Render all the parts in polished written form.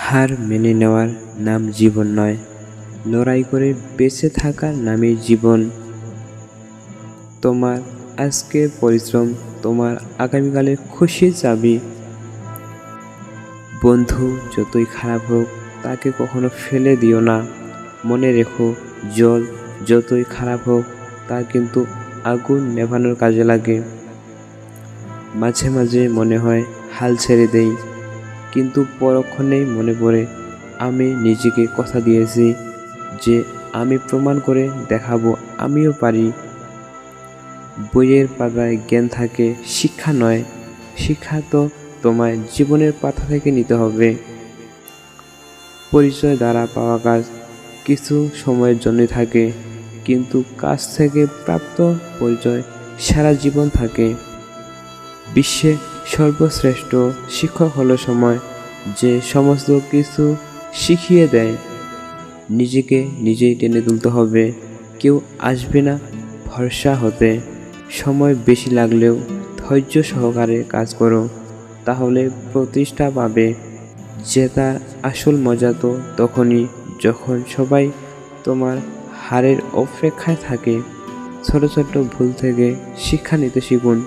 হার মেনে নেওয়ার নাম জীবন নয়, লড়াই করে বেঁচে থাকার নামই জীবন। তোমার আজকের পরিশ্রম তোমার আগামীকালের খুশির চাবি। বন্ধু যতই খারাপ হোক তাকে কখনো ফেলে দিও না। মনে রেখো, জল যতই খারাপ হোক তার কিন্তু আগুন নেভানোর কাজে লাগে। মাঝে মাঝে মনে হয় হাল ছেড়ে দেই, কিন্তু পরক্ষণেই মনে পড়ে আমি নিজেকে কথা দিয়েছি যে আমি প্রমাণ করে দেখাবো আমিও পারি। বইয়ের পাতায় জ্ঞান থাকে, শিক্ষা নয়। শিক্ষা তো তোমায় জীবনের পাতা থেকে নিতে হবে। পরিচয় দ্বারা পাওয়া কাজ কিছু সময়ের জন্য থাকে, কিন্তু কাজ থেকে প্রাপ্ত পরিচয় সারা জীবন থাকে। বিশ্বে সর্বশ্রেষ্ঠ শিক্ষক হলো সময়, যে সমস্ত কিছু শিখিয়ে দেয়। নিজেকে নিজেই টেনে তুলতে হবে, কেউ আসবে না ভরসা হতে। সময় বেশি লাগলেও ধৈর্য সহকারে কাজ করো, তাহলে প্রতিষ্ঠা পাবে। জেতার আসল মজা তো তখনই যখন সবাই তোমার হারের অপেক্ষায় থাকে। ছোট ছোট ভুল থেকে শিক্ষা নিতে শিখুন।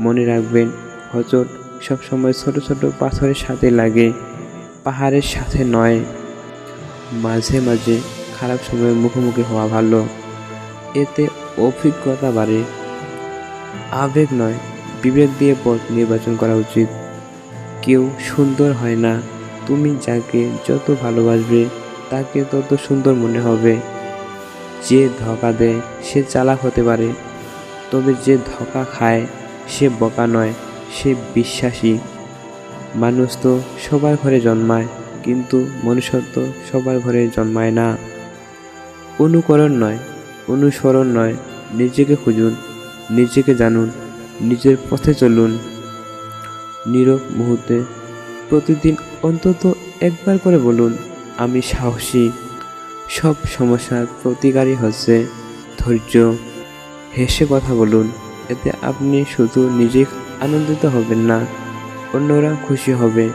মনে রাখবেন, হোঁচট সবসময় ছোট ছোট পাথরের সাথে লাগে, পাহাড়ের সাথে নয়। মাঝে মাঝে খারাপ সময়ের মুখোমুখি হওয়া ভালো, এতে অভিজ্ঞতা বাড়ে। আবেগ নয়, বিবেক দিয়ে পথ নির্বাচন করা উচিত। কেউ সুন্দর হয় না, তুমি যাকে যত ভালোবাসবে তাকে তত সুন্দর মনে হবে। যে ধোঁকা দেয় সে চালাক হতে পারে, তবে যে ধোঁকা খায় সে বোকা নয়, সে বিশ্বাসী। মানুষ তো সবার ঘরে জন্মায়, কিন্তু মনুষ্যত্ব সবার ঘরে জন্মায় না। অনুকরণ নয়, অনুসরণ নয়, নিজেকে খুঁজুন, নিজেকে জানুন, নিজের পথে চলুন। নীরব মুহূর্তে প্রতিদিন অন্তত একবার করে বলুন, আমি সাহসী। সব সমস্যার প্রতিকারই হচ্ছে ধৈর্য। হেসে কথা বলুন, এতে আপনি শুধু নিজে আনন্দিত হবেন না, অন্যরা খুশি হবে।